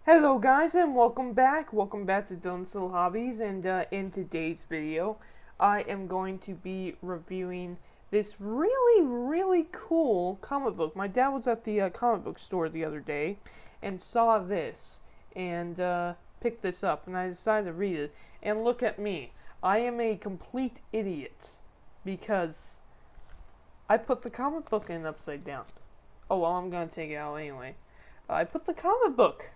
Hello guys and welcome back. Welcome back to Dylan's Little Hobbies, and in today's video I am going to be reviewing this really cool comic book. My dad was at the comic book store the other day and saw this and picked this up, and I decided to read it. And look at me. I am a complete idiot because I put the comic book in upside down. Oh well, I'm going to take it out anyway. I put the comic book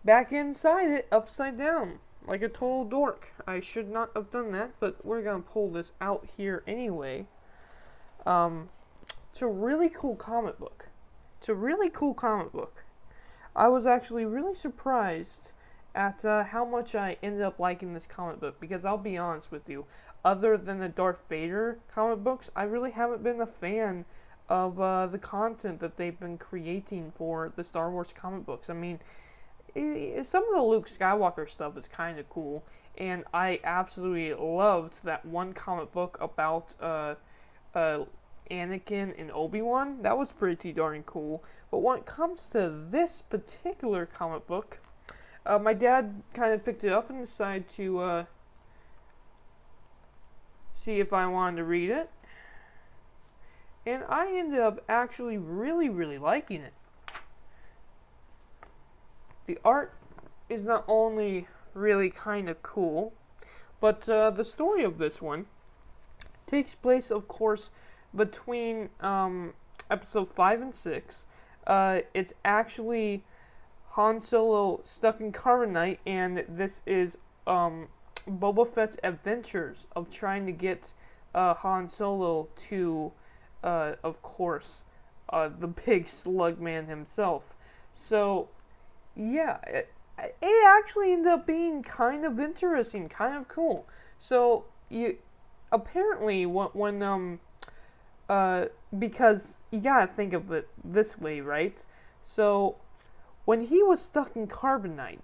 back inside it, upside down, like a total dork. I should not have done that, but we're gonna pull this out here anyway. It's a really cool comic book. I was actually really surprised at how much I ended up liking this comic book, because I'll be honest with you, other than the Darth Vader comic books, I really haven't been a fan of the content that they've been creating for the Star Wars comic books. I mean, some of the Luke Skywalker stuff is kind of cool, and I absolutely loved that one comic book about Anakin and Obi-Wan. That was pretty darn cool. But when it comes to this particular comic book, my dad kind of picked it up and decided to see if I wanted to read it, and I ended up actually really liking it. The art is not only really kind of cool, but the story of this one takes place, of course, between episode 5 and 6. It's actually Han Solo stuck in carbonite, and this is Boba Fett's adventures of trying to get Han Solo to, of course, the big slug man himself. So yeah, it actually ended up being kind of interesting, kind of cool. So you apparently when because you gotta think of it this way, right? So when he was stuck in carbonite,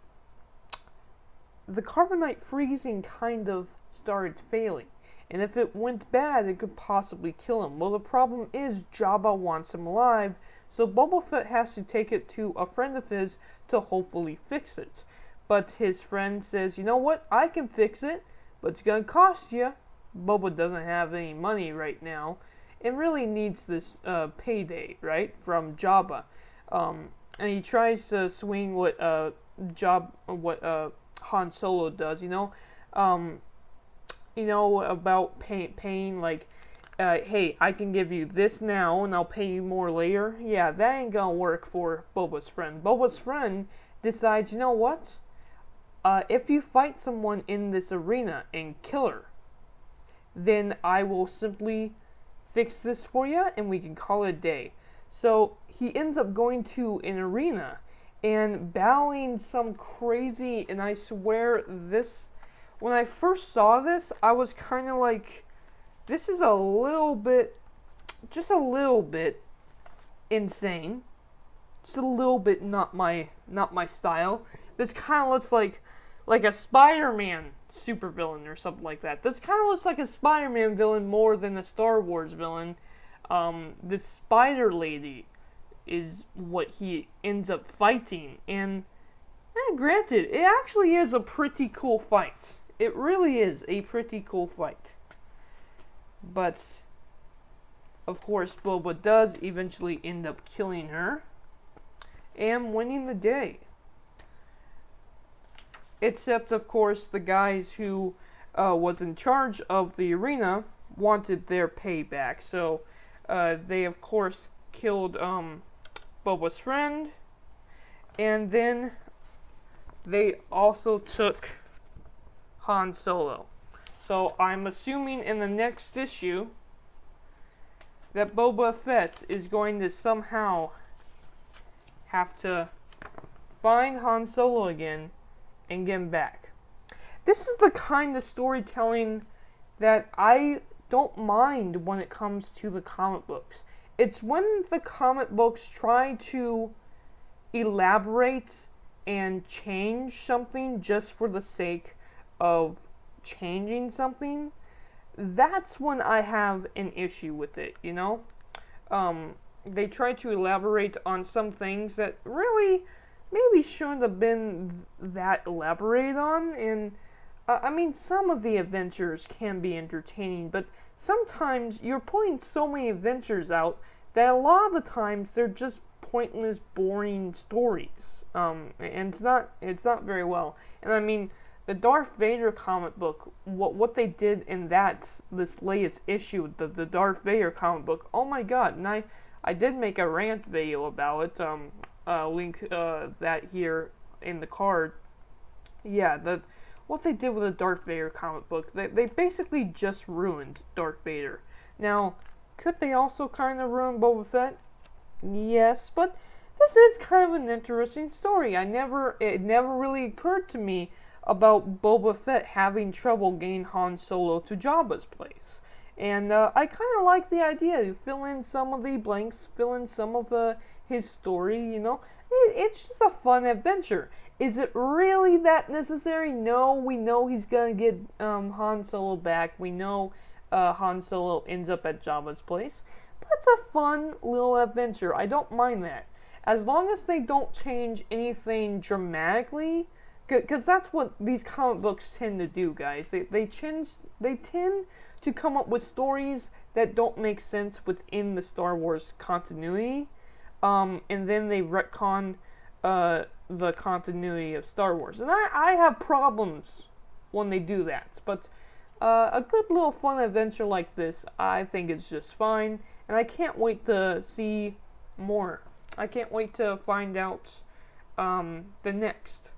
the carbonite freezing kind of started failing, and if it went bad, it could possibly kill him. Well, the problem is Jabba wants him alive, so Boba Fett has to take it to a friend of his to hopefully fix it. But his friend says, you know what, I can fix it, but it's going to cost you. Boba doesn't have any money right now and really needs this payday, right, from Jabba. And he tries to swing what Han Solo does, about paying, like, hey, I can give you this now and I'll pay you more later. Yeah, that ain't gonna work for Boba's friend. Boba's friend decides, you know what? If you fight someone in this arena and kill her, then I will simply fix this for you and we can call it a day. So he ends up going to an arena and battling some crazy, and I swear this, when I first saw this, I was kind of like, this is just a little bit insane. Just a little bit not my style. This kind of looks like a Spider-Man supervillain or something like that. This kind of looks like a Spider-Man villain more than a Star Wars villain. This Spider Lady is what he ends up fighting, and granted, it actually is a pretty cool fight. It really is a pretty cool fight. But, of course, Boba does eventually end up killing her and winning the day. Except, of course, the guys who was in charge of the arena wanted their payback. So, they, of course, killed Boba's friend. And then they also took Han Solo. So I'm assuming in the next issue that Boba Fett is going to somehow have to find Han Solo again and get him back. This is the kind of storytelling that I don't mind when it comes to the comic books. It's when the comic books try to elaborate and change something just for the sake of changing something. That's when I have an issue with it, They try to elaborate on some things that really maybe shouldn't have been that elaborated on. And I mean, some of the adventures can be entertaining, but sometimes you're putting so many adventures out that a lot of the times they're just pointless, boring stories. And it's not very well. And I mean, the Darth Vader comic book, what they did in this latest issue, the Darth Vader comic book, oh my god, and I did make a rant video about it, link that here in the card. Yeah, what they did with the Darth Vader comic book, they basically just ruined Darth Vader. Now, could they also kind of ruin Boba Fett? Yes, but this is kind of an interesting story. It never really occurred to me about Boba Fett having trouble getting Han Solo to Jabba's place. And I kind of like the idea to fill in some of the blanks, fill in some of his story, you know. It's just a fun adventure. Is it really that necessary? No, we know he's going to get Han Solo back. We know Han Solo ends up at Jabba's place. But it's a fun little adventure. I don't mind that. As long as they don't change anything dramatically, because that's what these comic books tend to do, guys. They tend to come up with stories that don't make sense within the Star Wars continuity, and then they retcon the continuity of Star Wars. And I have problems when they do that, but a good little fun adventure like this, I think it's just fine, and I can't wait to see more. I can't wait to find out the next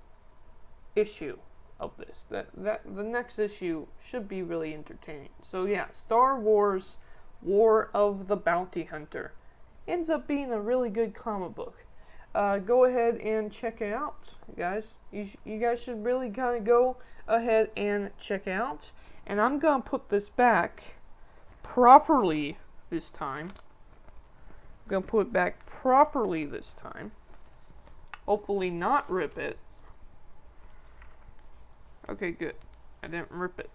issue of this. The next issue should be really entertaining. So yeah, Star Wars War of the Bounty Hunter ends up being a really good comic book. Go ahead and check it out, guys. You guys should really kind of go ahead and check it out. And I'm gonna put this back properly this time. I'm gonna put it back properly this time. Hopefully not rip it. Okay, good. I didn't rip it.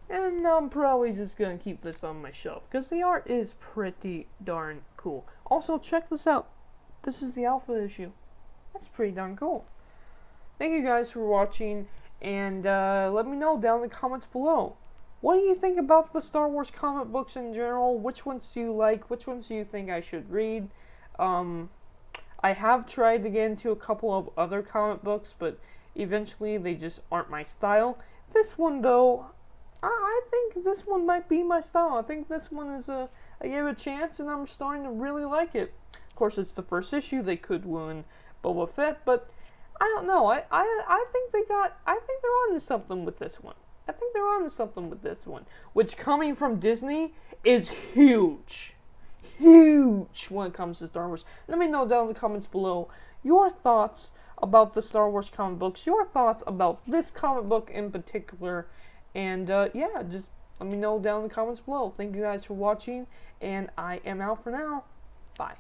And I'm probably just gonna keep this on my shelf, because the art is pretty darn cool. Also, check this out. This is the alpha issue. That's pretty darn cool. Thank you guys for watching, and let me know down in the comments below. What do you think about the Star Wars comic books in general? Which ones do you like? Which ones do you think I should read? I have tried to get into a couple of other comic books, but eventually they just aren't my style. This one, though, I think this one might be my style. I think this one is I gave it a chance, and I'm starting to really like it. Of course, it's the first issue. They could ruin Boba Fett, but I don't know. I think they're onto something with this one. I think they're onto something with this one, which, coming from Disney, is huge. Huge when it comes to Star Wars. Let me know down in the comments below your thoughts about the Star Wars comic books, your thoughts about this comic book in particular, and yeah, just let me know down in the comments below. Thank you guys for watching, and I am out for now. Bye.